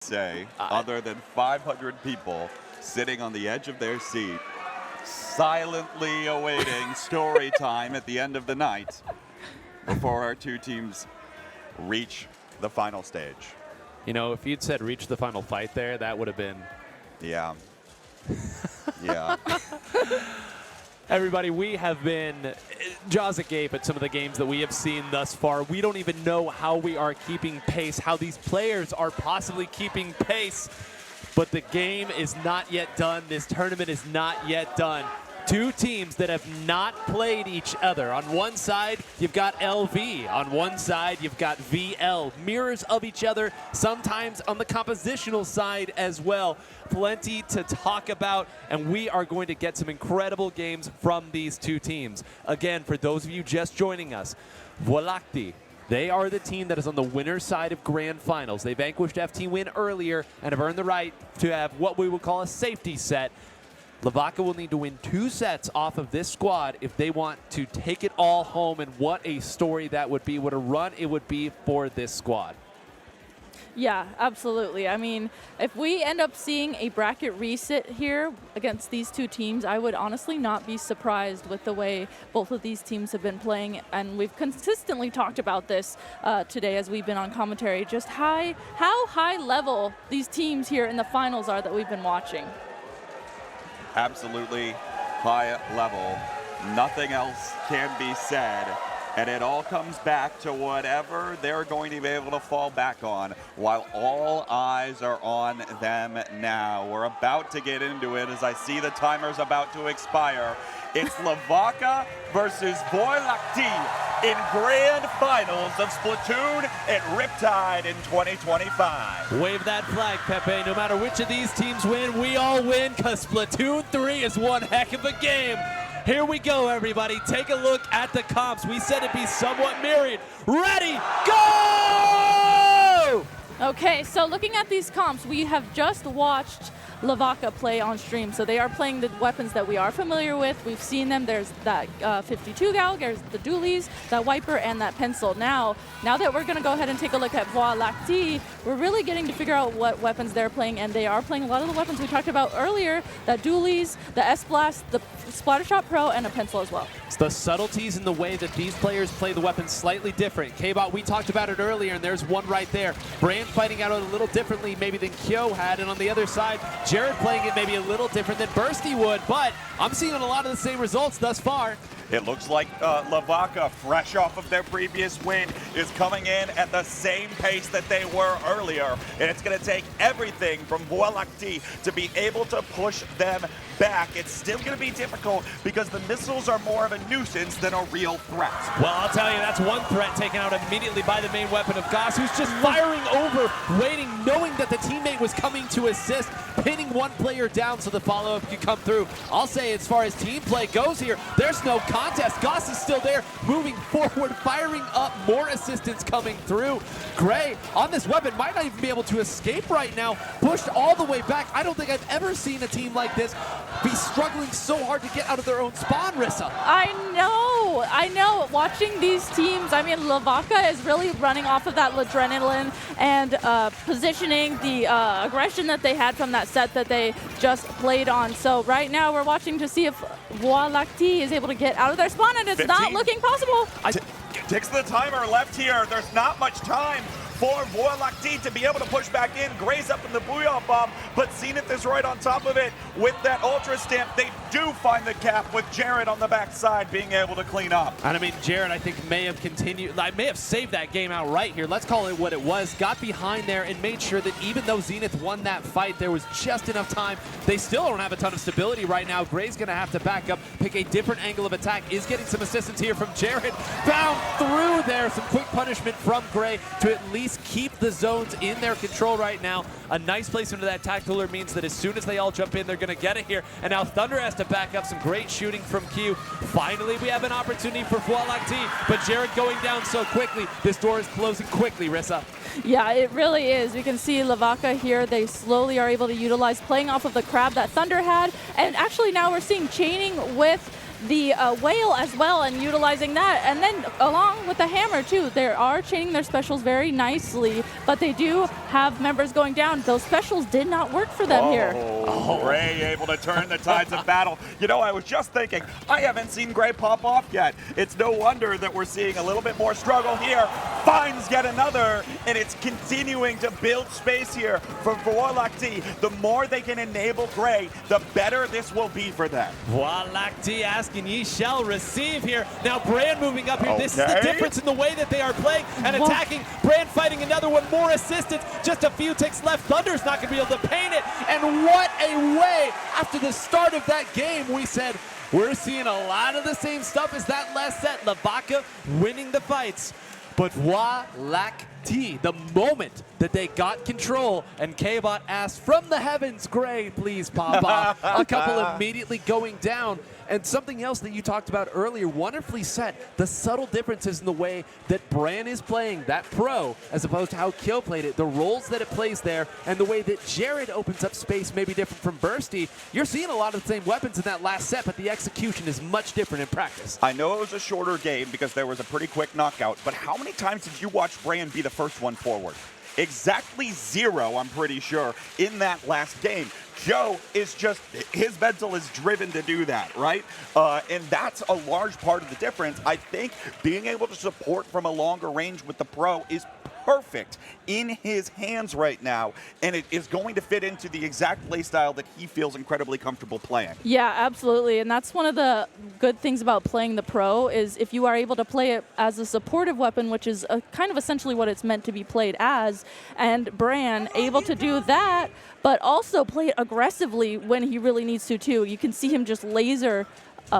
say, other than 500 people sitting on the edge of their seat, silently awaiting story time at the end of the night before our two teams reach the final stage. You know, if you'd said reach the final fight there, that would have been... Yeah. Yeah. Everybody, we have been jaws agape at some of the games that we have seen thus far. We don't even know how we are keeping pace, how these players are possibly keeping pace. But the game is not yet done. This tournament is not yet done. Two teams that have not played each other. On one side, you've got LV. On one side, you've got VL. Mirrors of each other, sometimes on the compositional side as well. Plenty to talk about, and we are going to get some incredible games from these two teams. Again, for those of you just joining us, Voie Lactee, they are the team that is on the winner's side of Grand Finals. They vanquished FT Win earlier and have earned the right to have what we would call a safety set. Vacca will need to win 2 sets off of this squad if they want to take it all home, and what a story that would be, what a run it would be for this squad. Yeah, absolutely. I mean, if we end up seeing a bracket reset here against these two teams, I would honestly not be surprised with the way both of these teams have been playing. And we've consistently talked about this today as we've been on commentary, just how high level these teams here in the finals are that we've been watching. Absolutely high level. Nothing else can be said. And it all comes back to whatever they're going to be able to fall back on while all eyes are on them now. We're about to get into it as I see the timer's about to expire. It's Vacca versus Voie Lactee in Grand Finals of Splatoon and Riptide in 2025. Wave that flag, Pepe. No matter which of these teams win, we all win, because Splatoon 3 is one heck of a game. Here we go, everybody. Take a look at the comps. We said it'd be somewhat mirrored. Ready, go! Okay, so looking at these comps, we have just watched Vacca play on stream. So they are playing the weapons that we are familiar with. We've seen them. There's that 52 gal, there's the dualies, that wiper, and that pencil. Now that we're going to go ahead and take a look at Voie Lactee, we're really getting to figure out what weapons they're playing, and they are playing a lot of the weapons we talked about earlier, that dualies, the S-Blast, the Splattershot Pro, and a pencil as well. It's the subtleties in the way that these players play the weapons slightly different. K-Bot, we talked about it earlier, and there's one right there. Brand fighting out a little differently maybe than Kyo had, and on the other side, Jared playing it maybe a little different than Bursty would, but I'm seeing a lot of the same results thus far. It looks like Vacca, fresh off of their previous win, is coming in at the same pace that they were earlier. And it's going to take everything from Voie Lactee to be able to push them back. It's still going to be difficult because the missiles are more of a nuisance than a real threat. Well, I'll tell you, that's one threat taken out immediately by the main weapon of Goss, who's just firing over, waiting, knowing that the teammate was coming to assist, pinning one player down so the follow-up could come through. I'll say as far as team play goes here, there's no contest. Goss is still there, moving forward, firing up, more assistance coming through. Gray on this weapon might not even be able to escape right now, pushed all the way back. I don't think I've ever seen a team like this be struggling so hard to get out of their own spawn, Rissa. I know. Watching these teams, I mean, Vacca is really running off of that adrenaline and positioning, the aggression that they had from that set that they just played on. So right now we're watching to see if Voie Lactee is able to get out of their spawn, and it's 15. not looking possible. Ticks the timer left here. There's not much time for Voie Lactee to be able to push back in. Gray's up in the Booyah Bomb, but Zenith is right on top of it with that Ultra Stamp. They do find the cap with Jared on the backside being able to clean up. And I mean, Jared, I think may have saved that game outright here. Let's call it what it was. Got behind there and made sure that even though Zenith won that fight, there was just enough time. They still don't have a ton of stability right now. Gray's going to have to back up, pick a different angle of attack. Is getting some assistance here from Jared. Bound through there. Some quick punishment from Gray to at least keep the zones in their control right now. A nice placement of that tactical alert means that as soon as they all jump in, they're going to get it here. And now Thunder has to back up. Some great shooting from Q. Finally, we have an opportunity for Voie Lactee, but Jared going down so quickly. This door is closing quickly, Rissa. Yeah, it really is. We can see Vacca here. They slowly are able to utilize playing off of the crab that Thunder had. And actually now we're seeing chaining with the whale as well and utilizing that. And then along with the hammer too, they are chaining their specials very nicely, but they do have members going down. Those specials did not work for them here. Gray able to turn the tides of battle. You know, I was just thinking, I haven't seen Gray pop off yet. It's no wonder that we're seeing a little bit more struggle here. Finds yet another, and it's continuing to build space here for Voie Lactee. The more they can enable Gray, the better this will be for them. Voie Lactee asking ye shall receive here. Now Brand moving up here. This is the Okay. difference in the way that they are playing and attacking. Brand fighting another one. More assistance. Just a few ticks left. Thunder's not going to be able to paint it. And what a way. After the start of that game, we said, we're seeing a lot of the same stuff as that last set. Vacca winning the fights. But Voie Lactee, the moment that they got control and K-Bot asked from the heavens, Gray, please pop off. A couple immediately going down. And something else that you talked about earlier, wonderfully said, the subtle differences in the way that Bran is playing that pro as opposed to how Kill played it, the roles that it plays there, and the way that Jared opens up space may be different from Bursty. You're seeing a lot of the same weapons in that last set, but the execution is much different in practice. I know it was a shorter game because there was a pretty quick knockout, but how many times did you watch Bran be the first one forward? Exactly 0, I'm pretty sure, in that last game. Joe is just, his mental is driven to do that, right? And that's a large part of the difference. I think being able to support from a longer range with the pro is perfect in his hands right now, and it is going to fit into the exact play style that he feels incredibly comfortable playing. Yeah, absolutely. And that's one of the good things about playing the pro is if you are able to play it as a supportive weapon, which is kind of essentially what it's meant to be played as, and Bran able to do that, but also play it aggressively when he really needs to too. You can see him just laser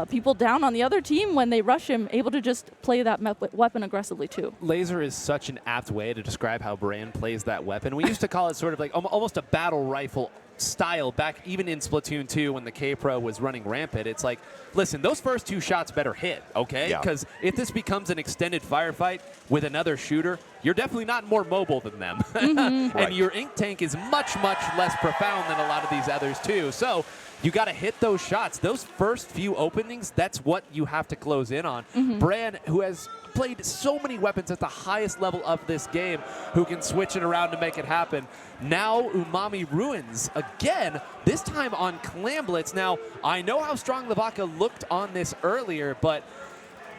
people down on the other team when they rush him, able to just play that weapon aggressively too. Laser is such an apt way to describe how Bran plays that weapon. We used to call it sort of like almost a battle rifle style back even in Splatoon 2 when the K-Pro was running rampant. It's like, listen, those first 2 shots better hit, okay? Because if this becomes an extended firefight with another shooter, you're definitely not more mobile than them. And your ink tank is much, much less profound than a lot of these others too. So you got to hit those shots. Those first few openings, that's what you have to close in on. Bran, who has played so many weapons at the highest level of this game, who can switch it around to make it happen. Now Umami Ruins again, this time on Clamblitz. Now, I know how strong Vacca looked on this earlier, but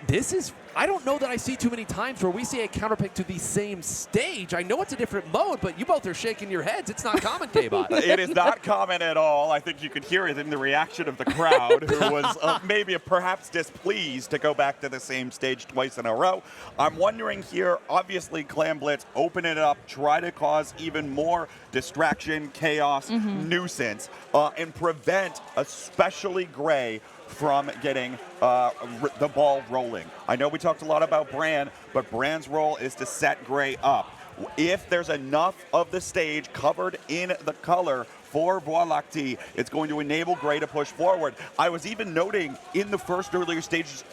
this is, I don't know that I see too many times where we see a counterpick to the same stage. I know it's a different mode, but you both are shaking your heads. It's not common, K-Bot. It is not common at all. I think you could hear it in the reaction of the crowd, who was maybe perhaps displeased to go back to the same stage twice in a row. I'm wondering here, obviously Clamblitz, open it up, try to cause even more distraction, chaos, nuisance, and prevent especially Gray from getting the ball rolling. I know we talked a lot about Bran, but Bran's role is to set Gray up. If there's enough of the stage covered in the color for Voie Lactee, it's going to enable Gray to push forward. I was even noting in the first earlier stages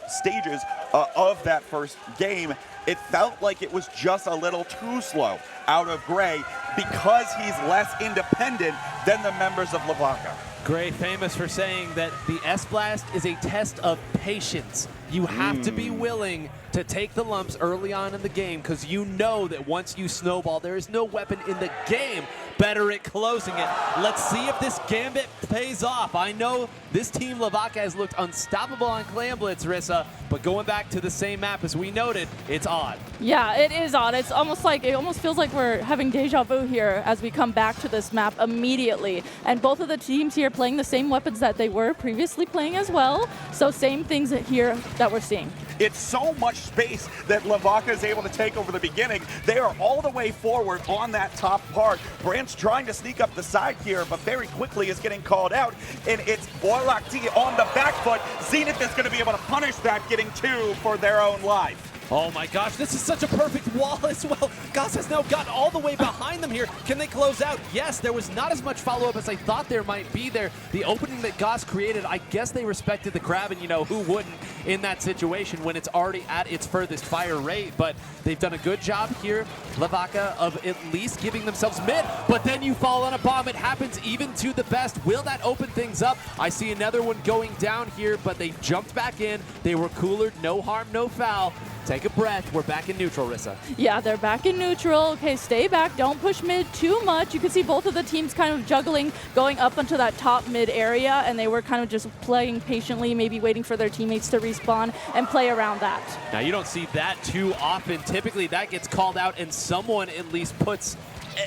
of that first game, it felt like it was just a little too slow out of Gray because he's less independent than the members of Vacca. Gray famous for saying that the S-Blast is a test of patience. You have to be willing to take the lumps early on in the game because you know that once you snowball, there is no weapon in the game better at closing it. Let's see if this gambit pays off. I know this team Vacca has looked unstoppable on Clamblitz, Rissa, but going back to the same map as we noted, it's odd. Yeah, it is odd. It's almost like, it almost feels like we're having deja vu here as we come back to this map immediately. And both of the teams here playing the same weapons that they were previously playing as well. So same things here that we're seeing. It's so much space that Vacca is able to take over the beginning. They are all the way forward on that top part. Brand's trying to sneak up the side here, but very quickly is getting called out. And it's Voie Lactee on the back foot. Zenith is going to be able to punish that, getting 2 for their own life. Oh my gosh, this is such a perfect wall as well. Goss has now gotten all the way behind them here. Can they close out? Yes, there was not as much follow-up as I thought there might be there. The opening that Goss created, I guess they respected the crab, and you know, who wouldn't in that situation when it's already at its furthest fire rate. But they've done a good job here, Vacca, of at least giving themselves mid. But then you fall on a bomb. It happens even to the best. Will that open things up? I see another one going down here, but they jumped back in. They were cooler. No harm, no foul. Take a breath. We're back in neutral, Rissa. Yeah, they're back in neutral. Okay, stay back. Don't push mid too much. You can see both of the teams kind of juggling, going up into that top mid area, and they were kind of just playing patiently, maybe waiting for their teammates to respawn and play around that. Now, you don't see that too often. Typically, that gets called out, and someone at least puts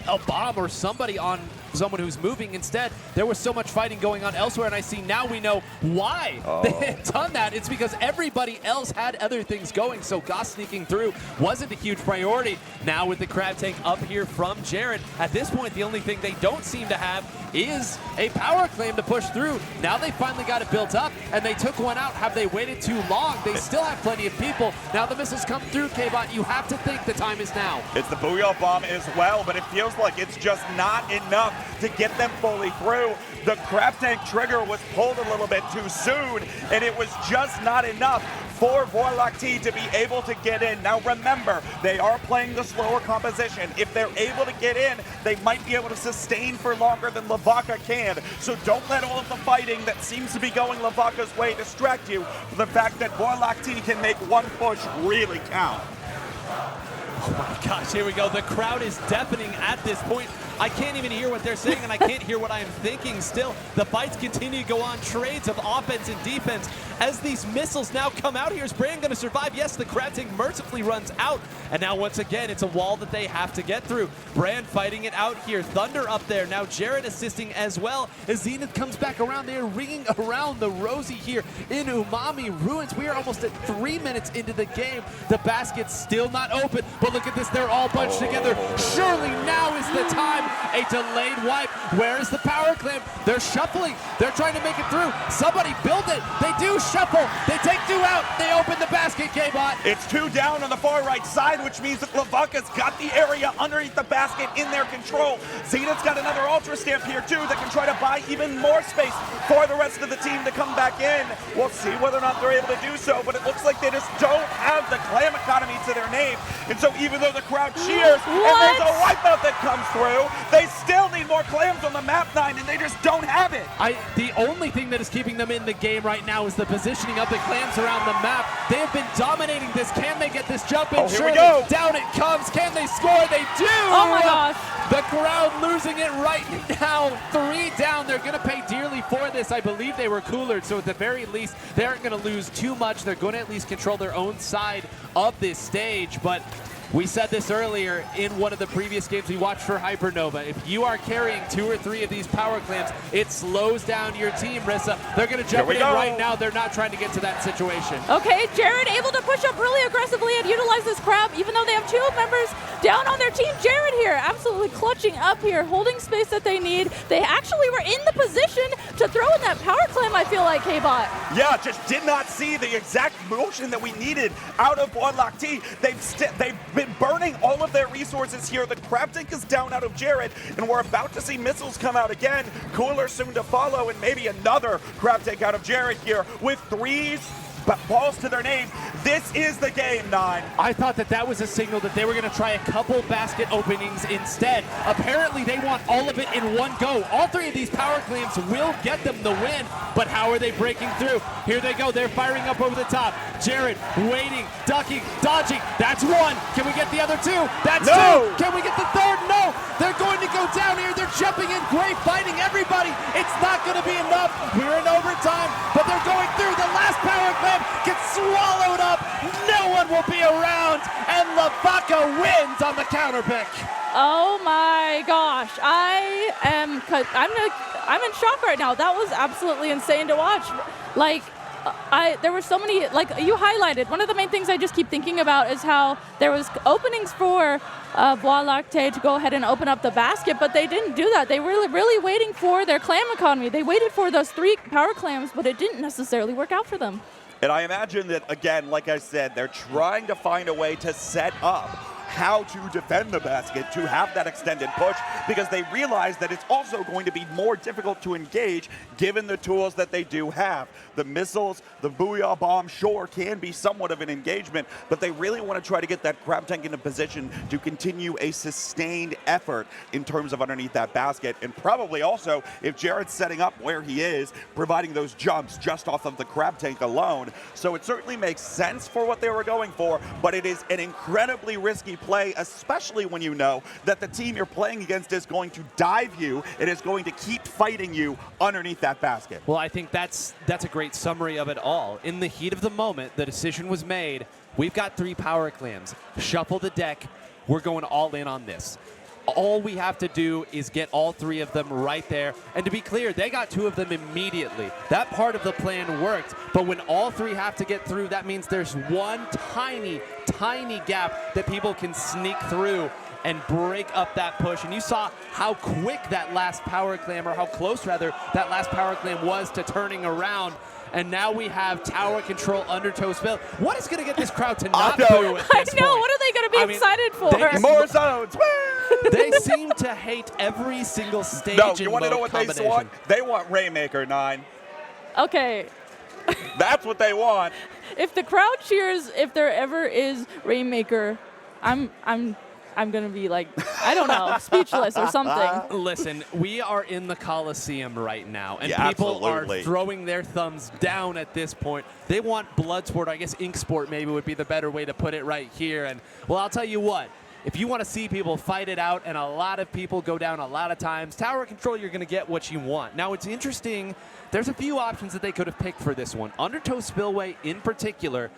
a bomb or somebody on someone who's moving. Instead, there was so much fighting going on elsewhere, and I see now we know why they had done that. It's because everybody else had other things going, so Goss sneaking through wasn't a huge priority. Now with the crab tank up here from Jared, at this point, the only thing they don't seem to have is a power claim to push through. Now they finally got it built up, and they took one out. Have they waited too long? They still have plenty of people. Now the missiles come through, K-Bot. You have to think the time is now. It's the Booyah Bomb as well, but it feels like it's just not enough to get them fully through. The crab tank trigger was pulled a little bit too soon, and it was just not enough for Voie Lactee to be able to get in. Now remember, they are playing the slower composition. If they're able to get in, they might be able to sustain for longer than Vacca can. So don't let all of the fighting that seems to be going Vacca's way distract you from the fact that Voie Lactee can make one push really count. Oh my gosh, here we go. The crowd is deafening at this point. I can't even hear what they're saying, and I can't hear what I am thinking still. The fights continue to go on, trades of offense and defense. As these missiles now come out here, is Brand going to survive? Yes, the crab tank mercifully runs out. And now once again, it's a wall that they have to get through. Brand fighting it out here. Thunder up there. Now Jared assisting as well. As Zenith comes back around, they're ringing around the Rosie here in Umami Ruins. We are almost at 3 minutes into the game. The basket's still not open, but look at this. They're all bunched together. Surely now is the time. A delayed wipe. Where is the power clamp? They're shuffling. They're trying to make it through. Somebody build it. They do shuffle. They take 2 out. They open the basket, K-Bot. It's 2 down on the far right side, which means that Vacca's got the area underneath the basket in their control. Zenith's got another Ultra Stamp here too that can try to buy even more space for the rest of the team to come back in. We'll see whether or not they're able to do so, but it looks like they just don't have the clam economy to their name. And so even though the crowd cheers and there's a wipeout that comes through, they still need more clams on the map 9, and they just don't have it. The only thing that is keeping them in the game right now is the positioning of the clams around the map. They have been dominating this. Can they get this jump in? Here we go. Down it comes. Can they score? They do. Oh my gosh. The crowd losing it right now. 3 down. They're going to pay dearly for this. I believe they were coolered, so at the very least, they aren't going to lose too much. They're going to at least control their own side of this stage, but we said this earlier in one of the previous games we watched for Hypernova. If you are carrying 2 or 3 of these power clams, it slows down your team, Rissa. They're going to jump in right now. They're not trying to get to that situation. Okay, Jared able to push up really aggressively and utilize this crab, even though they have 2 members down on their team. Jared here absolutely clutching up here, holding space that they need. They actually were in the position to throw in that power clam, I feel like, K-Bot. Yeah, just did not see the exact motion that we needed out of Voie Lactee. They've been burning all of their resources here. The crab tank is down out of Jared, and we're about to see missiles come out again. Cooler soon to follow, and maybe another crab tank out of Jared here with 3 balls to their name. This is the game, 9. I thought that was a signal that they were going to try a couple basket openings instead. Apparently, they want all of it in one go. All 3 of these power claims will get them the win, but how are they breaking through? Here they go. They're firing up over the top. Jared waiting, ducking, dodging. That's 1. Can we get the other 2? That's 2. Can we get the 3rd? No. They're going to go down here. They're jumping in. Great fighting, everybody. It's not going to be enough. We're in overtime, but they're going through. The last power clam gets swallowed up. No one will be around, and Vacca wins on the counter pick. Oh my gosh, I'm in shock right now. That was absolutely insane to watch. Like, there were so many, like you highlighted, one of the main things I just keep thinking about is how there was openings for Voie Lactee to go ahead and open up the basket, but they didn't do that. They were really waiting for their clam economy. They waited for those 3 power clams, but it didn't necessarily work out for them. And I imagine that, again, like I said, they're trying to find a way to set up how to defend the basket, to have that extended push, because they realize that it's also going to be more difficult to engage given the tools that they do have. The missiles, the Booyah Bomb, sure, can be somewhat of an engagement, but they really want to try to get that grab tank in a position to continue a sustained effort in terms of underneath that basket. And probably also, if Jared's setting up where he is, providing those jumps just off of the crab tank alone. So it certainly makes sense for what they were going for, but it is an incredibly risky play, especially when you know that the team you're playing against is going to dive you. It is going to keep fighting you underneath that basket. Well, I think that's a great summary of it all. In the heat of the moment, the decision was made. We've got 3 power clams. Shuffle the deck. We're going all in on this. All we have to do is get all 3 of them right there. And to be clear, they got 2 of them immediately. That part of the plan worked. But when all 3 have to get through, that means there's one tiny, tiny gap that people can sneak through and break up that push. And you saw how quick that last power clam, or how close rather, that last power clam was to turning around. And now we have tower control, undertow spill. What is going to get this crowd to not boo at this point? I know. What are they going to be excited for? More zones. They seem to hate every single stage. No, you want to know what they want? They want Rainmaker 9. Okay. That's what they want. If the crowd cheers, if there ever is Rainmaker, I'm going to be like, I don't know, speechless or something. Listen, we are in the Coliseum right now, and Yeah, people absolutely. are throwing their thumbs down at this point. They want blood sport. I guess ink sport maybe would be the better way to put it right here. And, well, I'll tell you what. If you want to see people fight it out and a lot of people go down a lot of times, tower control, you're going to get what you want. Now, it's interesting. There's a few options that they could have picked for this one. Undertow Spillway in particular,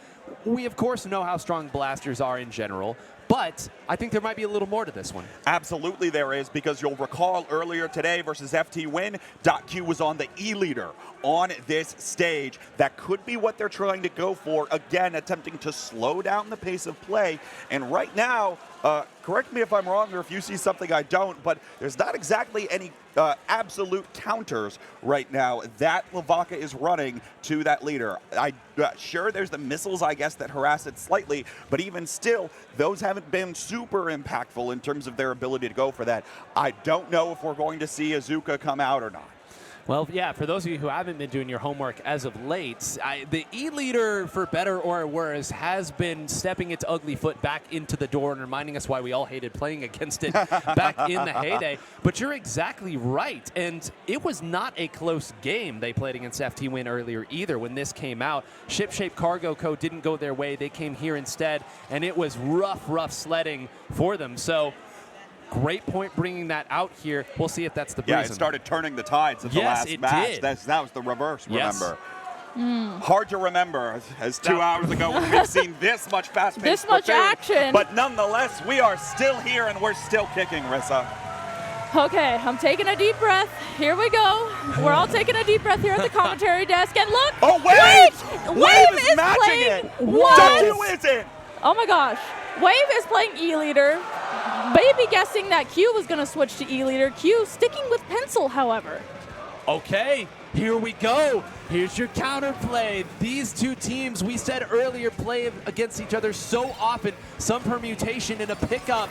we, of course, know how strong blasters are in general. But I think there might be a little more to this one. Absolutely there is, because you'll recall earlier today versus FT Win, .Q was on the E-leader on this stage. That could be what they're trying to go for, again, attempting to slow down the pace of play. And right now, correct me if I'm wrong or if you see something I don't, but there's not exactly any absolute counters right now that Vacca is running to that leader. Sure, there's the missiles, I guess, that harass it slightly, but even still, those haven't been super impactful in terms of their ability to go for that. I don't know if we're going to see Azuka come out or not. Well, yeah, for those of you who haven't been doing your homework as of late, the E-leader, for better or worse, has been stepping its ugly foot back into the door and reminding us why we all hated playing against it back in the heyday. But you're exactly right, and it was not a close game they played against FT Win earlier either when this came out. Ship-Shape Cargo Co. didn't go their way. They came here instead, and it was rough sledding for them. So great point bringing that out here. We'll see if that's the reason. Yeah, it started turning the tides at the last match. That was the reverse, remember. Hard to remember, as 2 hours ago when we've seen this much fast-paced This much action. But nonetheless, we are still here and we're still kicking, Rissa. Okay, I'm taking a deep breath. Here we go. We're all taking a deep breath here at the commentary desk. And look! Oh, Wave! Wave is matching playing it! what? Who is it? Oh my gosh. Wave is playing E-leader. Maybe guessing that Q was going to switch to E-leader. Q sticking with pencil, however. Okay, here we go. Here's your counterplay. These two teams, we said earlier, play against each other so often. Some permutation in a pickup.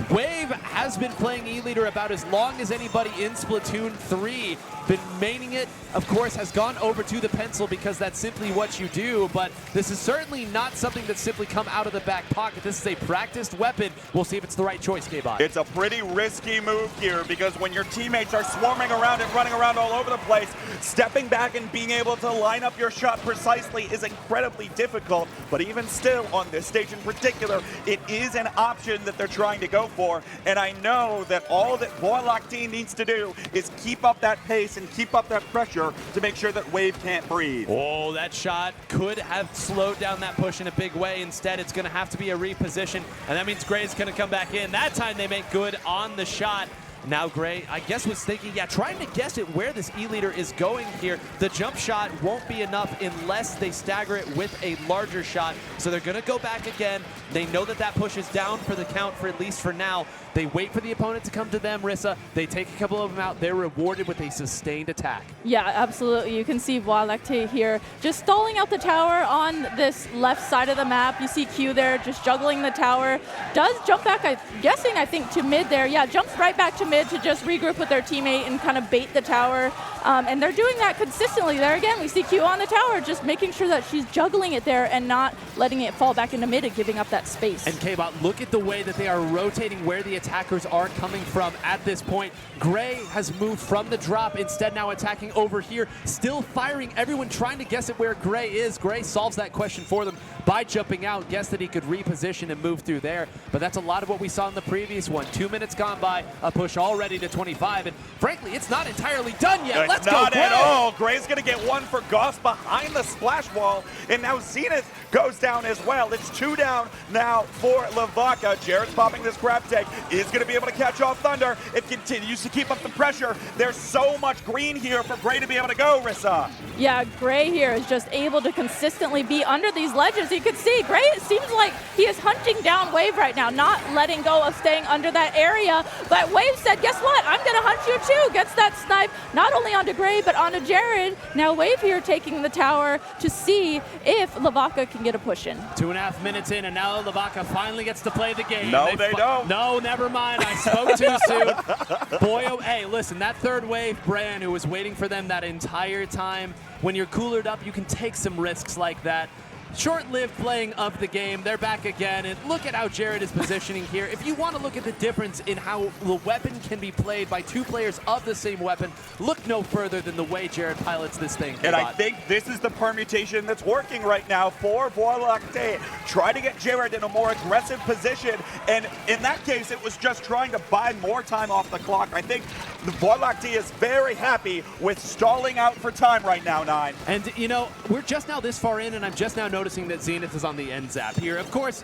Wave has been playing E-leader about as long as anybody in Splatoon 3. Been maining it, of course, has gone over to the pencil because that's simply what you do, but this is certainly not something that's simply come out of the back pocket. This is a practiced weapon. We'll see if it's the right choice, K-Bot. It's a pretty risky move here because when your teammates are swarming around and running around all over the place, stepping back and being able to line up your shot precisely is incredibly difficult, but even still, on this stage in particular, it is an option that they're trying to go for, and I know that all that Voie Lactee needs to do is keep up that pace and keep up that pressure to make sure that Wave can't breathe. Oh, that shot could have slowed down that push in a big way. Instead, it's going to have to be a reposition, and that means Gray's going to come back in. That time they make good on the shot. Now Gray, I guess, was thinking, yeah, trying to guess it where this E-leader is going here. The jump shot won't be enough unless they stagger it with a larger shot. So they're going to go back again. They know that that pushes down for the count, for at least for now. They wait for the opponent to come to them, Rissa. They take a couple of them out. They're rewarded with a sustained attack. Yeah, absolutely. You can see Voie Lactee here just stalling out the tower on this left side of the map. You see Q there just juggling the tower. Does jump back, I'm guessing, I think, to mid there. Yeah, jumps right back to mid to just regroup with their teammate and kind of bait the tower. And they're doing that consistently. There again, we see Q on the tower, just making sure that she's juggling it there and not letting it fall back into mid and giving up that space. And K-Bot, look at the way that they are rotating where the attackers are coming from at this point. Gray has moved from the drop, instead now attacking over here, still firing everyone, trying to guess at where Gray is. Gray solves that question for them by jumping out, guessed that he could reposition and move through there. But that's a lot of what we saw in the previous one. 2 minutes gone by, a push already to 25, and frankly, it's not entirely done yet. Let's go, Gray! Not at all. Gray's going to get one for Goss behind the splash wall, and now Zenith goes down as well. It's 2 down now for Vacca. Jared's popping this grab tag. Is going to be able to catch off Thunder. It continues to keep up the pressure. There's so much green here for Gray to be able to go, Rissa. Yeah, Gray here is just able to consistently be under these ledges. You can see Gray, it seems like he is hunting down Wave right now, not letting go of staying under that area. But Wave said, guess what? I'm going to hunt you too. Gets that snipe not only onto Gray, but onto Jared. Now Wave here taking the tower to see if Vacca can get a push in. 2.5 minutes in, and now Vacca finally gets to play the game. No, they don't. No, never mind. I spoke too soon. Boy, oh, hey, listen, that third wave, Bran, who was waiting for them that entire time. When you're coolered up, you can take some risks like that. Short-lived playing of the game. They're back again, and look at how Jared is positioning here. If you want to look at the difference in how the weapon can be played by 2 players of the same weapon, look no further than the way Jared pilots this thing. And I think this is the permutation that's working right now for Voie Lactee. Try to get Jared in a more aggressive position, and in that case, it was just trying to buy more time off the clock. I think the Voie Lactee is very happy with stalling out for time right now, Nine. And, you know, we're just now this far in, and I'm just now noticing that Zenith is on the end zap here. Of course,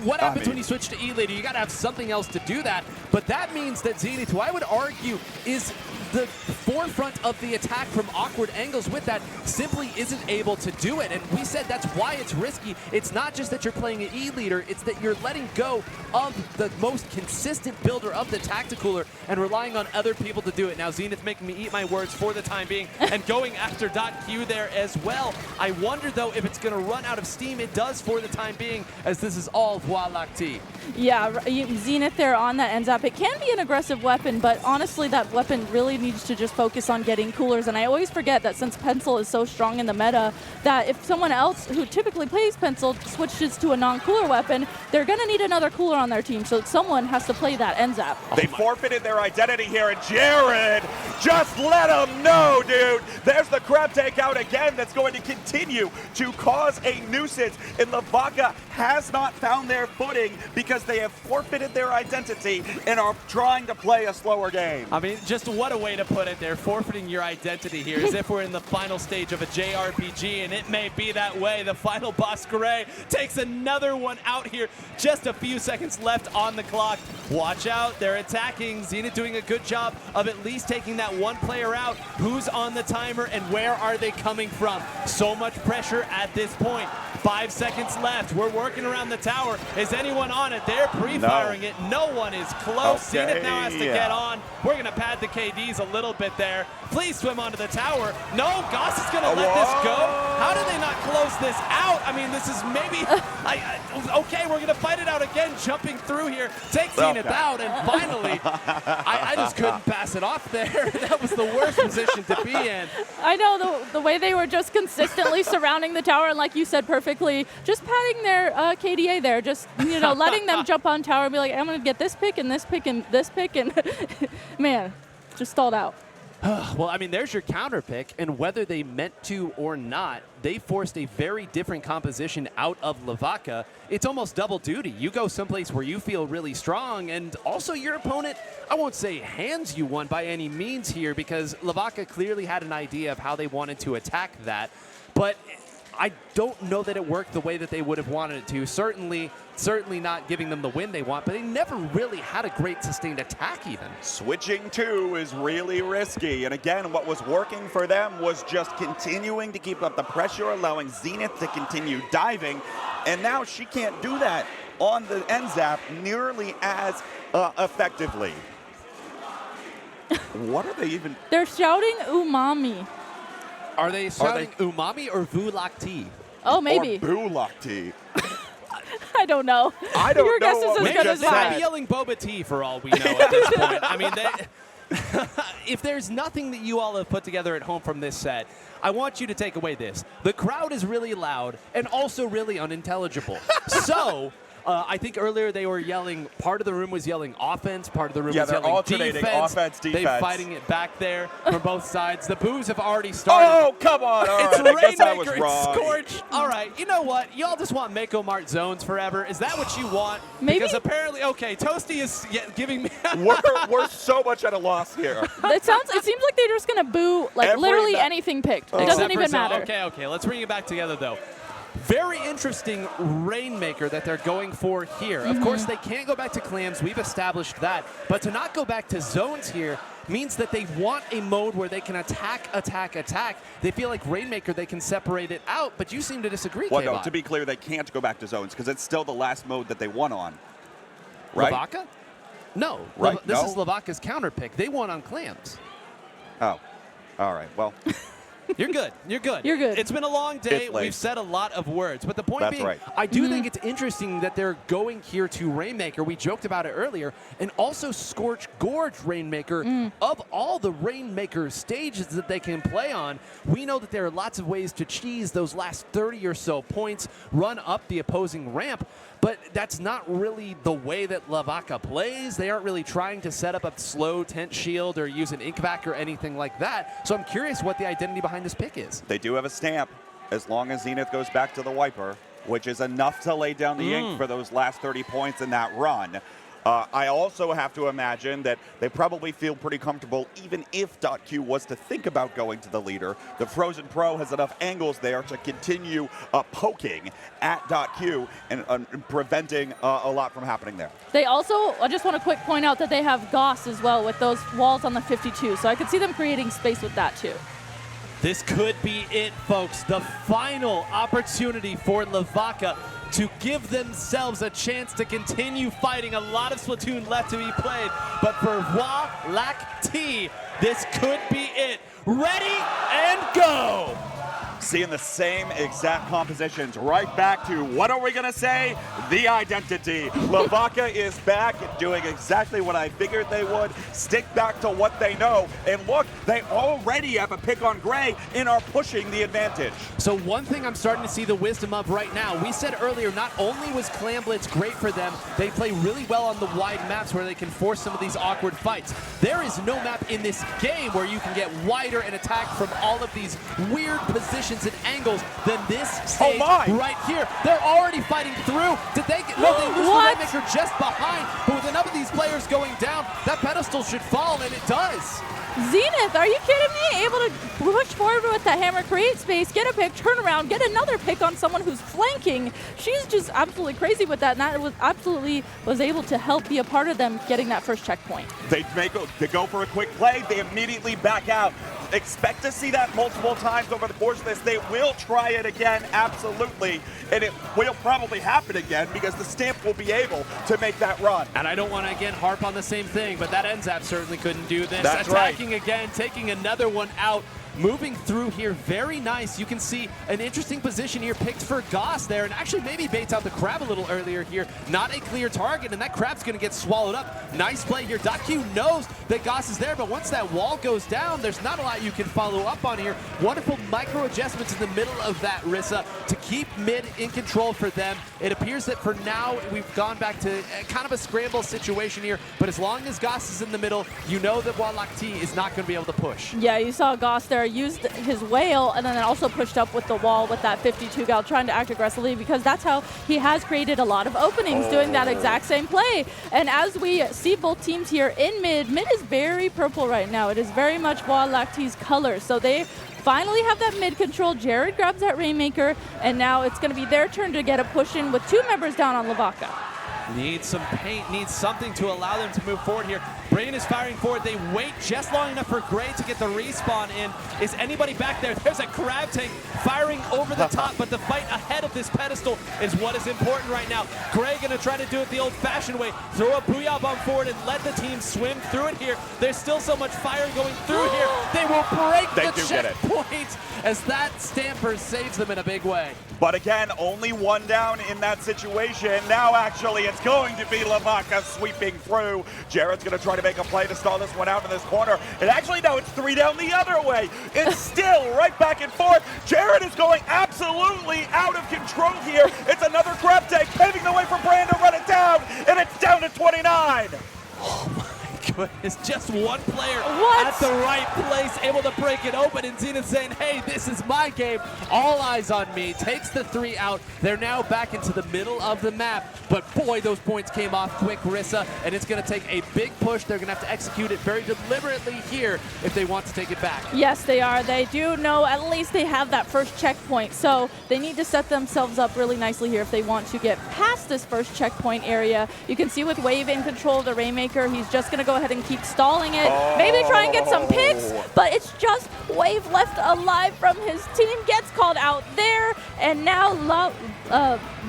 what happens when you switch to E-Leader? You got to have something else to do that. But that means that Zenith, who I would argue is the forefront of the attack from awkward angles with that, simply isn't able to do it. And we said that's why it's risky. It's not just that you're playing an E-Leader, it's that you're letting go of the most consistent builder of the Tacticooler and relying on other people to do it. Now Zenith making me eat my words for the time being and going after .Q there as well. I wonder though if it's going to run out of steam. It does for the time being, as this is all Voie Lactee. Yeah, Zenith there on that end zap. It can be an aggressive weapon, but honestly that weapon really needs to just focus on getting coolers. And I always forget that since Pencil is so strong in the meta, that if someone else who typically plays Pencil switches to a non-cooler weapon, they're going to need another cooler on their team. So someone has to play that end zap. They forfeited their identity here, and Jared, just let them know, dude. There's the crab takeout again that's going to continue to cause a nuisance. And Vacca has not found their footing because they have forfeited their identity and are trying to play a slower game. I mean, just what a way to put it there, forfeiting your identity here, as if we're in the final stage of a JRPG, and it may be that way. The final boss, Gray, takes another one out here. Just a few seconds left on the clock. Watch out, they're attacking. Zenith doing a good job of at least taking that one player out. Who's on the timer, and where are they coming from? So much pressure at this point. 5 seconds left. We're working around the tower. Is anyone on it? They're pre-firing it. No one is close. Okay. Zenith now has to get on. We're going to pad the KDs a little bit there. Please swim onto the tower. No, Goss is going to let this go. How do they not close this out? I mean, this is maybe... okay, we're going to fight it out again, jumping through here. Take Zenith out, and finally, I just couldn't pass it off there. That was the worst position to be in. I know, the way they were just consistently surrounding the tower, and like you said perfectly, just patting their KDA there, just, you know, letting them jump on tower and be like, I'm going to get this pick and this pick and this pick, and man, just stalled out. Well, I mean, there's your counter pick, and whether they meant to or not, they forced a very different composition out of Vacca. It's almost double duty. You go someplace where you feel really strong, and also your opponent, I won't say hands you one by any means here, because Vacca clearly had an idea of how they wanted to attack that. But I don't know that it worked the way that they would have wanted it to. Certainly not giving them the win they want, but they never really had a great sustained attack even. Switching to is really risky. And again, what was working for them was just continuing to keep up the pressure, allowing Zenith to continue diving. And now she can't do that on the NZAP nearly as effectively. What are they even? They're shouting umami. Are they shouting umami or Voie Lactee? Oh, maybe. Or Voie Lactee. I don't know. I don't Your know guess what is we as good just as They might mine. be yelling boba tea for all we know at this point. I mean, if there's nothing that you all have put together at home from this set, I want you to take away this. The crowd is really loud and also really unintelligible. So I think earlier they were yelling, part of the room was yelling offense, part of the room was they're yelling alternating defense. offense, defense. They're fighting it back there from both sides. The boos have already started. Oh, come on. All It's right, I guess I was Rainmaker, it's wrong. Scorch. All right, you know what? Y'all just want Mako Mart zones forever. Is that what you want? Maybe. Because apparently, okay, Toasty is giving me. We're so much at a loss here. It seems like they're just gonna boo like Every literally ma- anything picked. It Except doesn't for even Zone. matter. Okay, let's bring it back together though. Very interesting Rainmaker that they're going for here. Of course, they can't go back to clams. We've established that. But to not go back to zones here means that they want a mode where they can attack. They feel like Rainmaker, they can separate it out, but you seem to disagree, Well, no, K-Bot. to be clear, they can't go back to zones because it's still the last mode that they won on. Right? Vacca? No. Right, This no? is Vacca's counter pick. They won on clams. Oh. All right. Well, You're good. You're good. You're good. It's been a long day. It's late. We've said a lot of words. But the point That's being, right. I do think it's interesting that they're going here to Rainmaker. We joked about it earlier. And also Scorch Gorge Rainmaker. Of all the Rainmaker stages that they can play on, we know that there are lots of ways to cheese those last 30 or so points, run up the opposing ramp. But that's not really the way that Vacca plays. They aren't really trying to set up a slow tent shield or use an Inkvac or anything like that. So I'm curious what the identity behind this pick is. they do have a stamp as long as Zenith goes back to the wiper, which is enough to lay down the ink for those last 30 points in that run. I also have to imagine that they probably feel pretty comfortable even if .Q was to think about going to the leader. The Frozen Pro has enough angles there to continue poking at .Q and preventing a lot from happening there. They also, I just want to quick point out that they have Goss as well with those walls on the 52. So I could see them creating space with that too. This could be it, folks. The final opportunity for Vacca to give themselves a chance to continue fighting. A lot of Splatoon left to be played, but for Voie Lactee, this could be it. Ready and go! Seeing the same exact compositions, right back to, what are we going to say? The identity. Vacca is back and doing exactly what I figured they would. Stick back to what they know. And look, they already have a pick on Gray and are pushing the advantage. So one thing I'm starting to see the wisdom of right now, we said earlier, not only was Clam Blitz great for them, they play really well on the wide maps where they can force some of these awkward fights. There is no map in this game where you can get wider and attack from all of these weird positions and angles than this stage right here. They're already fighting through. Did they get, no, they lose the Rainmaker just behind, but with enough of these players going down, that pedestal should fall, and it does. Zenith, are you kidding me? Able to push forward with that hammer, create space, get a pick, turn around, get another pick on someone who's flanking. She's just absolutely crazy with that, and that was absolutely was able to help be a part of them getting that first checkpoint. They go for a quick play. They immediately back out. Expect to see that multiple times over the course of this. They will try it again, absolutely. And it will probably happen again because the stamp will be able to make that run. And I don't want to, again, harp on the same thing, but that NZAP certainly couldn't do this. That's Attacking again, taking another one out. Moving through here, very nice. You can see an interesting position here picked for Goss there, and actually maybe baits out the crab a little earlier here. Not a clear target, and that crab's going to get swallowed up. Nice play here. .Q knows that Goss is there, but once that wall goes down, there's not a lot you can follow up on here. Wonderful micro adjustments in the middle of that Rissa to keep mid in control for them. It appears that for now, we've gone back to kind of a scramble situation here, but as long as Goss is in the middle, you know that Voie Lactee is not going to be able to push. Yeah, you saw Goss there used his whale and then also pushed up with the wall with that 52 gal trying to act aggressively because that's how he has created a lot of openings doing that exact same play. And as we see both teams here in mid is very purple right now. It is very much Voie Lactee's colors. So they finally have that mid control. Jared grabs that Rainmaker, and now it's going to be their turn to get a push in with 2 members down on Lavaca. Needs some paint, needs something to allow them to move forward here. Brain is firing forward. They wait just long enough for Gray to get the respawn in. Is anybody back there? There's a crab tank firing over the top, but the fight ahead of this pedestal is what is important right now. Gray gonna try to do it the old-fashioned way. Throw a Booyah Bomb forward and let the team swim through it here. There's still so much fire going through here. They will break the checkpoint as that Stamper saves them in a big way. But again, only 1 down in that situation. Now actually it's going to be Lavaca sweeping through. Jared's going to try to make a play to stall this one out in this corner. And actually, no, it's 3 down the other way. It's still right back and forth. Jared is going absolutely out of control here. It's another grab tank paving the way for Brand to run it down. And it's down to 29. Oh my goodness, just one player at the right place, able to break it open, and Zenith saying, hey, this is my game, all eyes on me, takes the 3 out. They're now back into the middle of the map, but boy, those points came off quick, Rissa, and it's going to take a big push. They're going to have to execute it very deliberately here if they want to take it back. Yes, they are. They do know at least they have that first checkpoint, so they need to set themselves up really nicely here if they want to get past this first checkpoint area. You can see with Wave in control of the Rainmaker, he's just going to go ahead and keep stalling it. Maybe try and get some picks, but it's just Wave left alive from his team. Gets called out there, and now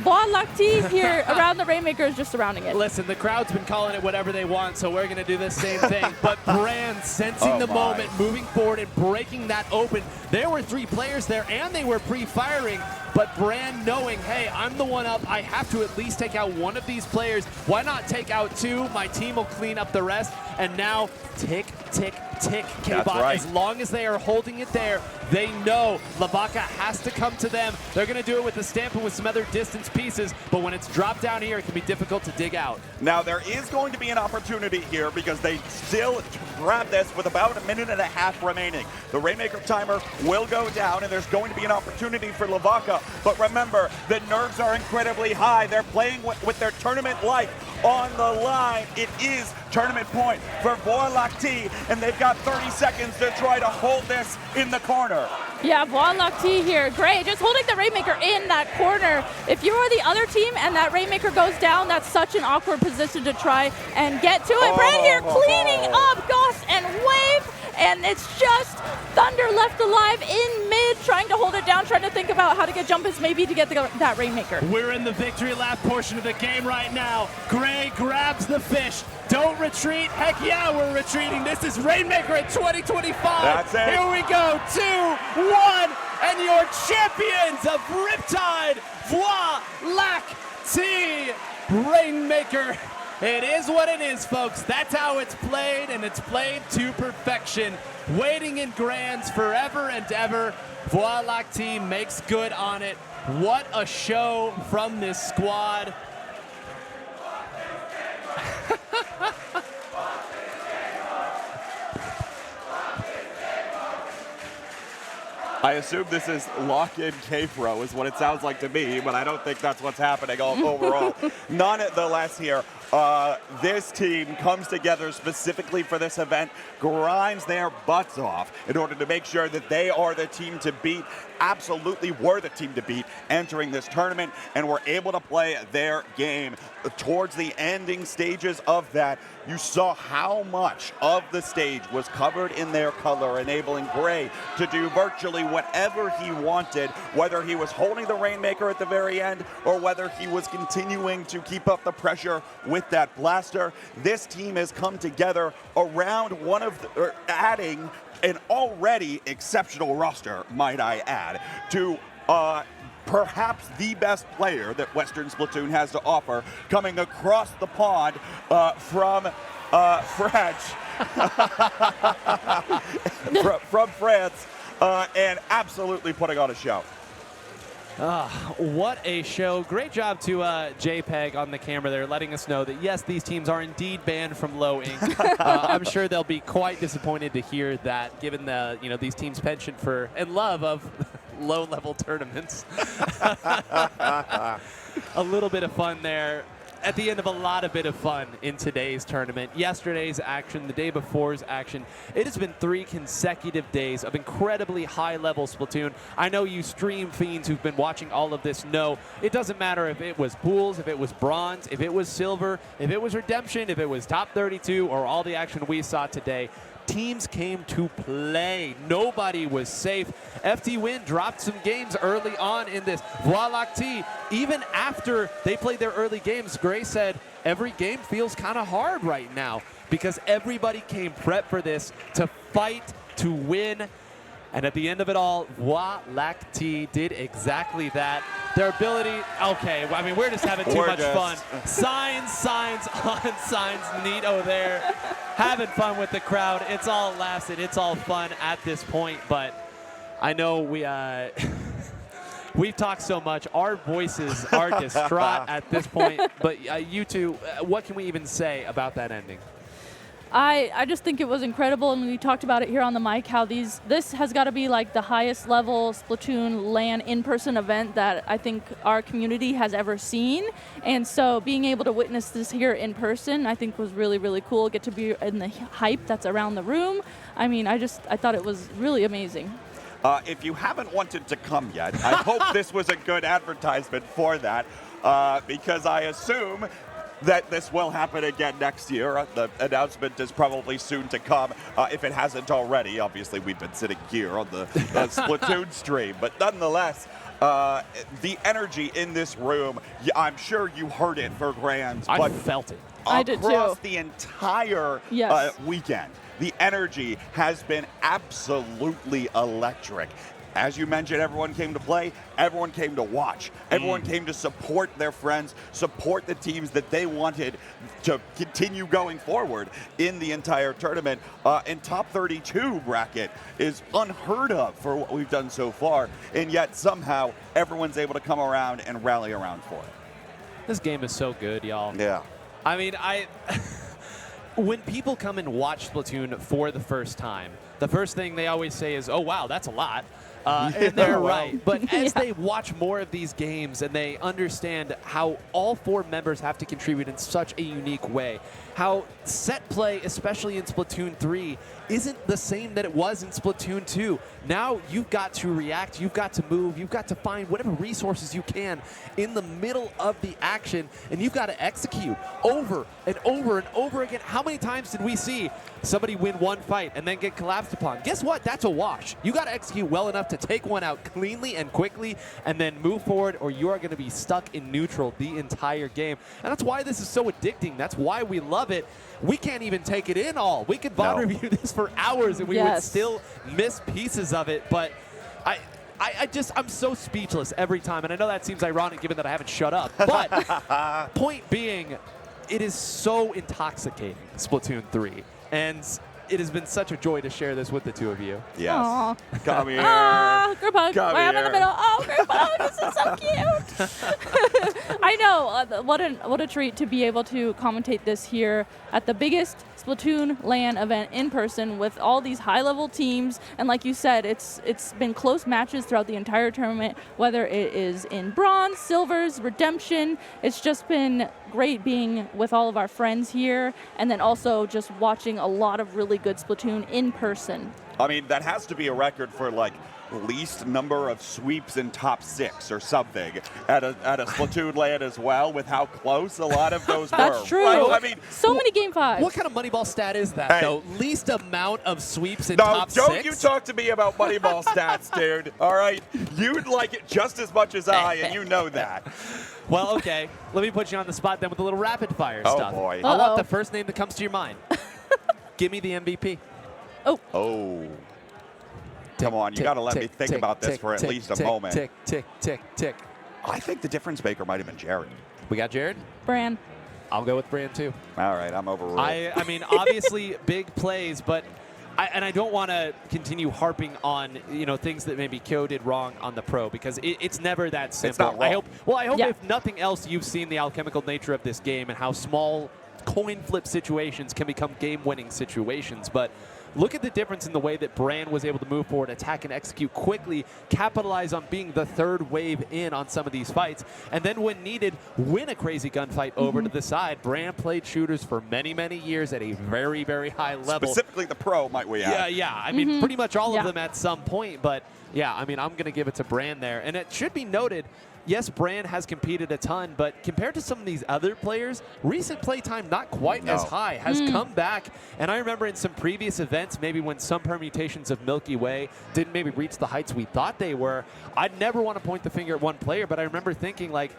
Voie Lactee here around the Rainmaker is just surrounding it. Listen, the crowd's been calling it whatever they want, so we're going to do the same thing. But Brand sensing the moment, moving forward and breaking that open. There were 3 players there, and they were pre-firing. But Brand knowing, hey, I'm the one up. I have to at least take out one of these players. Why not take out 2? My team will clean up the rest. And now, tick, tick, tick, K-Bot. Right. As long as they are holding it there, they know Lavaca has to come to them. They're going to do it with the Stamp and with some other distance pieces. But when it's dropped down here, it can be difficult to dig out. Now, there is going to be an opportunity here because they still grab this with about 1.5 minutes remaining. The Rainmaker timer will go down, and there's going to be an opportunity for Lavaca. But remember, the nerves are incredibly high. They're playing with their tournament life on the line. It is tournament point for Voie Lactee, and they've got 30 seconds to try to hold this in the corner. Yeah, Voie Lactee here. Great, just holding the Rainmaker in that corner. If you are the other team and that Rainmaker goes down, that's such an awkward position to try and get to it. Brand here cleaning up Goss and Wave, and it's just Thunder left alive in mid, trying to hold it down, trying to think about how to get jump-ins maybe to get that Rainmaker. We're in the victory lap portion of the game right now. Gray grabs the fish. Don't retreat. Heck yeah, we're retreating. This is Rainmaker in 2025. That's it. Here we go. 2, 1, and your champions of Riptide, Voie Lactee. Rainmaker. It is what it is, folks. That's how it's played, and it's played to perfection. Waiting in grands forever and ever. Voie Lactee makes good on it. What a show from this squad. I assume this is lock-in K-Pro is what it sounds like to me, but I don't think that's what's happening overall. Nonetheless here, this team comes together specifically for this event, grinds their butts off in order to make sure that they are the team to beat, absolutely were the team to beat entering this tournament, and were able to play their game. Towards the ending stages of that, you saw how much of the stage was covered in their color, enabling Gray to do virtually whatever he wanted, whether he was holding the Rainmaker at the very end or whether he was continuing to keep up the pressure with that blaster. This team has come together around adding an already exceptional roster, might I add, to perhaps the best player that Western Splatoon has to offer, coming across the pond from France, from France, and absolutely putting on a show. What a show. Great job to JPEG on the camera there, letting us know that, yes, these teams are indeed banned from low ink. I'm sure they'll be quite disappointed to hear that, given the, these teams' penchant for and love of low-level tournaments. A little bit of fun there. at the end of a lot of bit of fun in today's tournament. Yesterday's action, the day before's action. It has been 3 consecutive days of incredibly high-level Splatoon. I know you stream fiends who've been watching all of this know it doesn't matter if it was pools, if it was bronze, if it was silver, if it was redemption, if it was top 32, or all the action we saw today. Teams came to play. Nobody was safe. FT Win dropped some games early on in this. Voie Lactee, even after they played their early games, Gray said, every game feels kind of hard right now because everybody came prepped for this to fight, to win. And at the end of it all, Voie Lactee did exactly that. Their ability, okay, I mean, we're just having too much fun. Signs on signs. Nito there, having fun with the crowd. It's all laughs and it's all fun at this point, but I know we've talked so much. Our voices are distraught at this point, but you two, what can we even say about that ending? I just think it was incredible, and we talked about it here on the mic, how this has got to be like the highest level Splatoon LAN in-person event that I think our community has ever seen. And so being able to witness this here in person, I think was really, really cool. Get to be in the hype that's around the room. I mean, I thought it was really amazing. If you haven't wanted to come yet, I hope this was a good advertisement for that, because I assume that this will happen again next year. The announcement is probably soon to come, if it hasn't already. Obviously, we've been sitting here on the Splatoon stream, but nonetheless, the energy in this room, I'm sure you heard it for Grands. I felt it. I did too. Across the entire weekend, the energy has been absolutely electric. As you mentioned, everyone came to play, everyone came to watch, everyone came to support their friends, support the teams that they wanted to continue going forward in the entire tournament. And top 32 bracket is unheard of for what we've done so far, and yet somehow everyone's able to come around and rally around for it. This game is so good, y'all. Yeah. I mean, when people come and watch Splatoon for the first time, the first thing they always say is, oh, wow, that's a lot. And they're right. But as they watch more of these games and they understand how all 4 members have to contribute in such a unique way, how set play, especially in Splatoon 3, isn't the same that it was in Splatoon 2. Now you've got to react, you've got to move, you've got to find whatever resources you can in the middle of the action, and you've got to execute over and over and over again. How many times did we see somebody win one fight and then get collapsed upon? Guess what? That's a wash. You got to execute well enough to take one out cleanly and quickly and then move forward, or you are going to be stuck in neutral the entire game. And that's why this is so addicting. That's why we love it. We can't even take it in all. We could VOD review this for hours and we would still miss pieces of it. But I'm so speechless every time. And I know that seems ironic given that I haven't shut up. But point being, it is so intoxicating, Splatoon 3. And it has been such a joy to share this with the two of you. Yes. Aww. Come here. Group hug. Come I'm in here. the middle. Oh, group hug. This is so cute. I know. What a treat to be able to commentate this here at the biggest Splatoon LAN event in person with all these high-level teams. And like you said, it's been close matches throughout the entire tournament, whether it is in bronze, silvers, redemption. It's just been great being with all of our friends here, and then also just watching a lot of really good Splatoon in person. I mean, that has to be a record for like least number of sweeps in top 6 or something at a Splatoon LAN as well, with how close a lot of those were. That's true. Right? I mean, so many game 5s. What kind of Moneyball stat is that, though? Least amount of sweeps in no, top 6? don't you talk to me about Moneyball stats, dude. All right? You'd like it just as much as I, and you know that. Well, okay. Let me put you on the spot then with a little rapid-fire stuff. Oh, boy. I want the first name that comes to your mind. Give me the MVP. Oh. Come on, you got to let me think about this for at least a moment. Tick, tick, tick, tick. I think the difference maker might have been Jared. We got Jared? Bran. I'll go with Bran, too. All right, I'm overruled. I mean, obviously, big plays, but I don't want to continue harping on things that maybe Kyo did wrong on the pro, because it's never that simple. It's not wrong. I hope if nothing else, you've seen the alchemical nature of this game and how small coin flip situations can become game-winning situations. But look at the difference in the way that Brand was able to move forward, attack and execute quickly, capitalize on being the third wave in on some of these fights, and then when needed, win a crazy gunfight over to the side. Brand played shooters for many, many years at a very, very high level. Specifically the pro, might we add. Yeah. I mean, pretty much all of them at some point, but yeah, I mean, I'm going to give it to Brand there. And it should be noted, yes, Brand has competed a ton, but compared to some of these other players, recent playtime not quite as high, has come back. And I remember in some previous events, maybe when some permutations of Milky Way didn't maybe reach the heights we thought they were, I'd never want to point the finger at one player, but I remember thinking, like,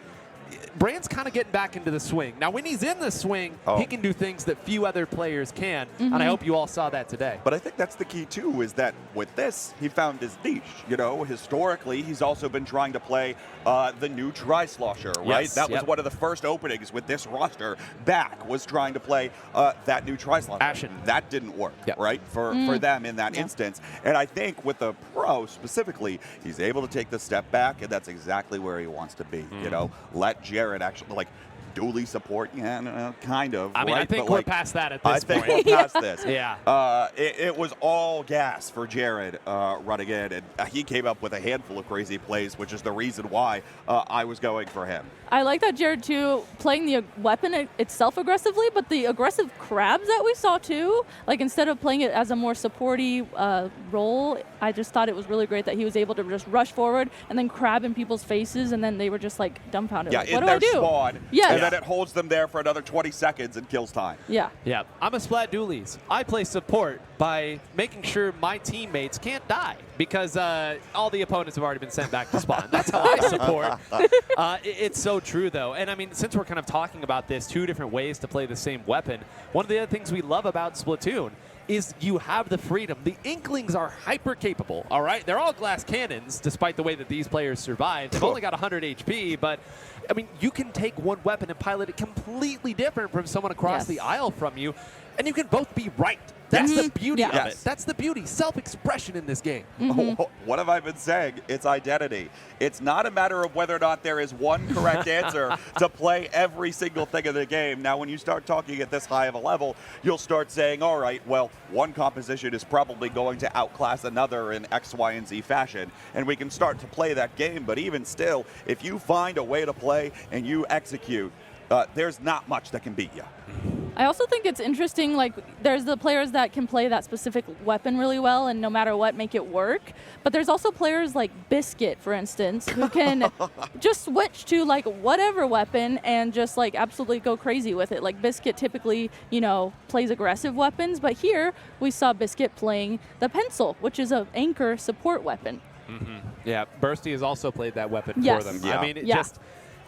Brand's kind of getting back into the swing. Now, when he's in the swing, he can do things that few other players can, and I hope you all saw that today. But I think that's the key, too, is that with this, he found his niche. You know, historically, he's also been trying to play the new Tri-Slosher, right? Yes, That was one of the first openings with this roster back, was trying to play that new Tri-Slosher. Ashen. That didn't work, right, for them in that instance. And I think with the pro specifically, he's able to take the step back, and that's exactly where he wants to be, you know? Let Jared actually, like, dually support, kind of. I mean, right? I think but we're like, past that at this point. I think we're past this. Yeah. It was all gas for Jared running in, and he came up with a handful of crazy plays, which is the reason why I was going for him. I like that Jared, too, playing the weapon itself aggressively, but the aggressive crabs that we saw, too, like instead of playing it as a more supporty role, I just thought it was really great that he was able to just rush forward and then crab in people's faces, and then they were just like dumbfounded. Yeah, like, in what do their I do? spawn, Yes. and then it holds them there for another 20 seconds and kills time. Yeah. Yeah, I'm a Splat Doolies. I play support by making sure my teammates can't die because all the opponents have already been sent back to spawn. That's how I support. It's so true, though. And I mean, since we're kind of talking about this, two different ways to play the same weapon, one of the other things we love about Splatoon is you have the freedom. The Inklings are hyper capable, all right? They're all glass cannons, despite the way that these players survive. They've only got 100 HP, but I mean, you can take one weapon and pilot it completely different from someone across the aisle from you, and you can both be right. That's the beauty of it. That's the beauty. Self-expression in this game. What have I been saying? It's identity. It's not a matter of whether or not there is one correct answer to play every single thing in the game. Now, when you start talking at this high of a level, you'll start saying, all right, well, one composition is probably going to outclass another in X, Y, and Z fashion, and we can start to play that game. But even still, if you find a way to play and you execute, there's not much that can beat you. I also think it's interesting, like, there's the players that can play that specific weapon really well and no matter what make it work. But there's also players like Biscuit, for instance, who can just switch to, like, whatever weapon and just, like, absolutely go crazy with it. Like, Biscuit typically, you know, plays aggressive weapons, but here we saw Biscuit playing the pencil, which is an anchor support weapon. Yeah, Bursty has also played that weapon for them. Yeah. I mean, it just...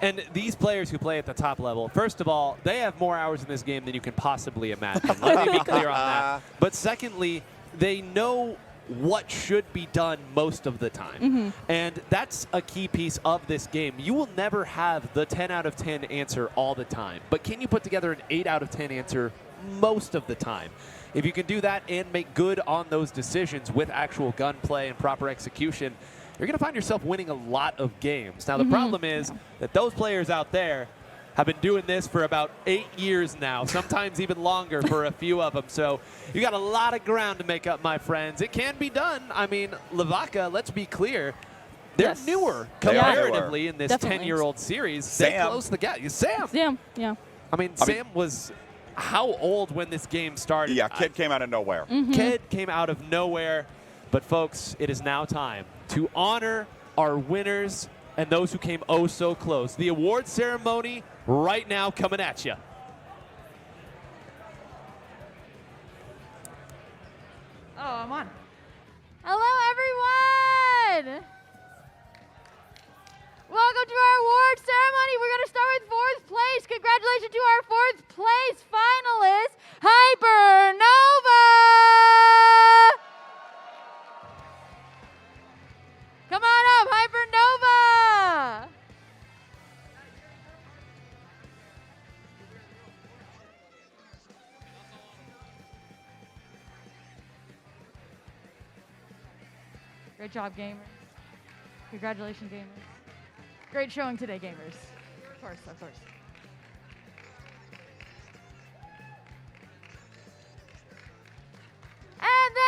And these players who play at the top level, first of all, they have more hours in this game than you can possibly imagine. Let me be clear on that. But secondly, they know what should be done most of the time. And that's a key piece of this game. You will never have the 10 out of 10 answer all the time. But can you put together an 8 out of 10 answer most of the time? If you can do that and make good on those decisions with actual gunplay and proper execution, you're going to find yourself winning a lot of games. Now, the problem is that those players out there have been doing this for about 8 years now, sometimes even longer for a few of them. So you got a lot of ground to make up, my friends. It can be done. I mean, Vacca, let's be clear, they're newer comparatively in this 10-year-old series. They close the gap. Sam. Yeah. I mean, Sam was how old when this game started? Yeah, Kid came out of nowhere. Kid came out of nowhere. But, folks, it is now time to honor our winners and those who came oh so close. The award ceremony right now coming at you. Oh, I'm on. Hello, everyone. Welcome to our award ceremony. We're going to start with 4th place. Congratulations to our 4th place finalist, Hypernova. Come on up, Hypernova! Great job, gamers. Congratulations, gamers. Great showing today, gamers. Of course, of course. And then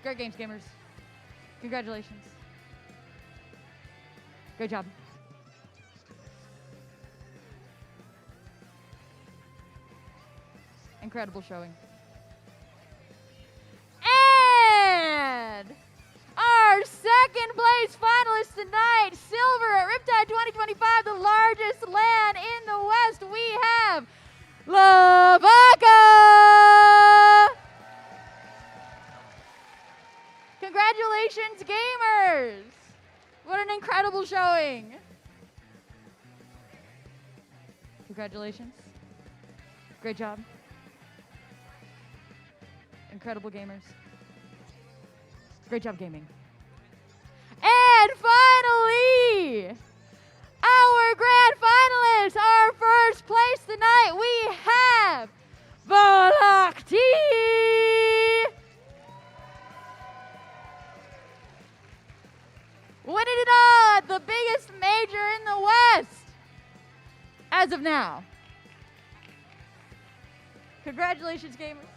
Great games, gamers. Congratulations. Great job. Incredible showing. And our second place finalist tonight, silver at Riptide 2025, the largest LAN in the West, we have Vacca. Congratulations, gamers. What an incredible showing. Congratulations. Great job. Incredible gamers. Great job gaming. And finally, our grand finalists, our first place tonight, we have Voie Lactee. Winning it all at the biggest major in the West as of now. Congratulations, gamers.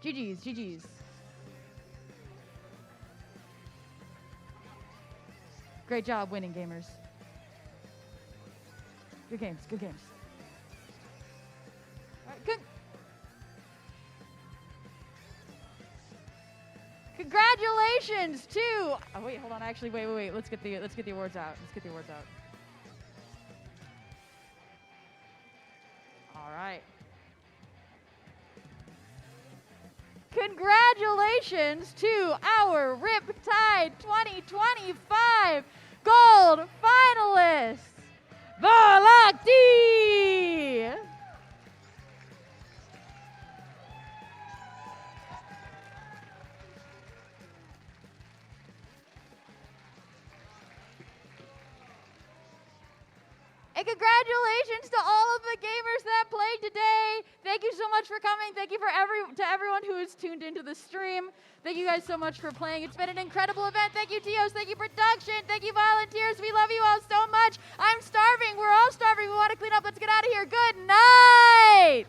GG's, GG's. Great job winning, gamers. Good games, good games. All right, good. Congratulations to. Oh wait, hold on. Actually, wait. Let's get the awards out. Let's get the awards out. All right. Congratulations to our Riptide 2025 gold finalists, Voie Lactee. And congratulations to all of the gamers that played today. Thank you so much for coming. Thank you to everyone who has tuned into the stream. Thank you guys so much for playing. It's been an incredible event. Thank you, TOs. Thank you, production. Thank you, volunteers. We love you all so much. I'm starving. We're all starving. We want to clean up. Let's get out of here. Good night.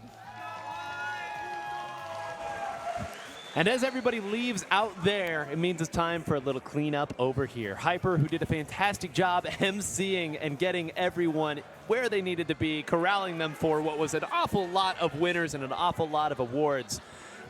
And as everybody leaves out there, it means it's time for a little cleanup over here. Hyper, who did a fantastic job emceeing and getting everyone where they needed to be, corralling them for what was an awful lot of winners and an awful lot of awards.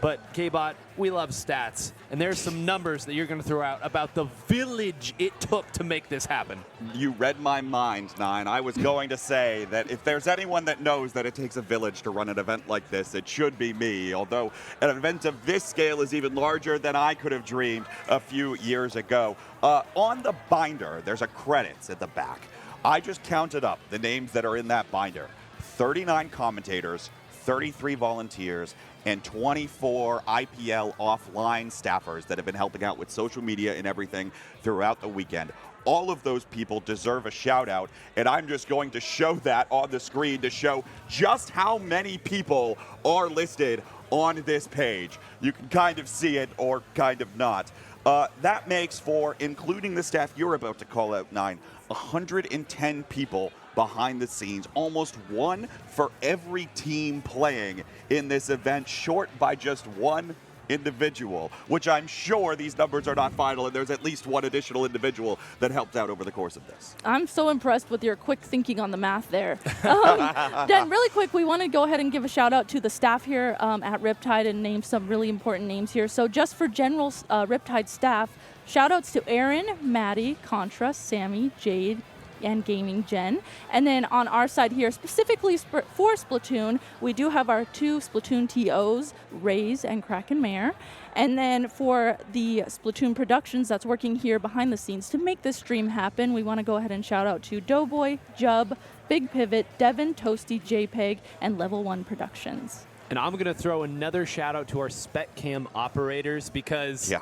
But K-Bot, we love stats, and there's some numbers that you're going to throw out about the village it took to make this happen. You read my mind, Nine. I was going to say that if there's anyone that knows that it takes a village to run an event like this, it should be me, although an event of this scale is even larger than I could have dreamed a few years ago. On the binder, there's a credits at the back. I just counted up the names that are in that binder. 39 commentators, 33 volunteers, and 24 IPL offline staffers that have been helping out with social media and everything throughout the weekend. All of those people deserve a shout out, and I'm just going to show that on the screen to show just how many people are listed on this page. You can kind of see it or kind of not. That makes for, including the staff you're about to call out, Nine, 110 people behind the scenes, almost one for every team playing in this event, short by just one individual, which I'm sure these numbers are not final, and there's at least one additional individual that helped out over the course of this. I'm so impressed with your quick thinking on the math there. Then really quick, we want to go ahead and give a shout out to the staff here at Riptide and name some really important names here. So just for general Riptide staff, shout outs to Aaron, Maddie, Contra, Sammy, Jade, and Gaming Jen. And then on our side here, specifically for Splatoon, we do have our two Splatoon TOs, Raze and Kraken Mayer. And then for the Splatoon Productions that's working here behind the scenes to make this stream happen, we want to go ahead and shout out to Doughboy, Jub, Big Pivot, Devin, Toasty, JPEG, and Level 1 Productions. And I'm going to throw another shout out to our Spec Cam operators because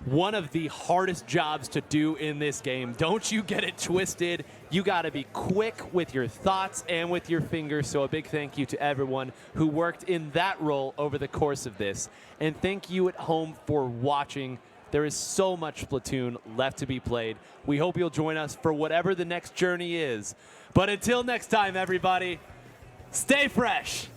one of the hardest jobs to do in this game. Don't you get it twisted. You got to be quick with your thoughts and with your fingers. So a big thank you to everyone who worked in that role over the course of this. And thank you at home for watching. There is so much Splatoon left to be played. We hope you'll join us for whatever the next journey is. But until next time, everybody, stay fresh.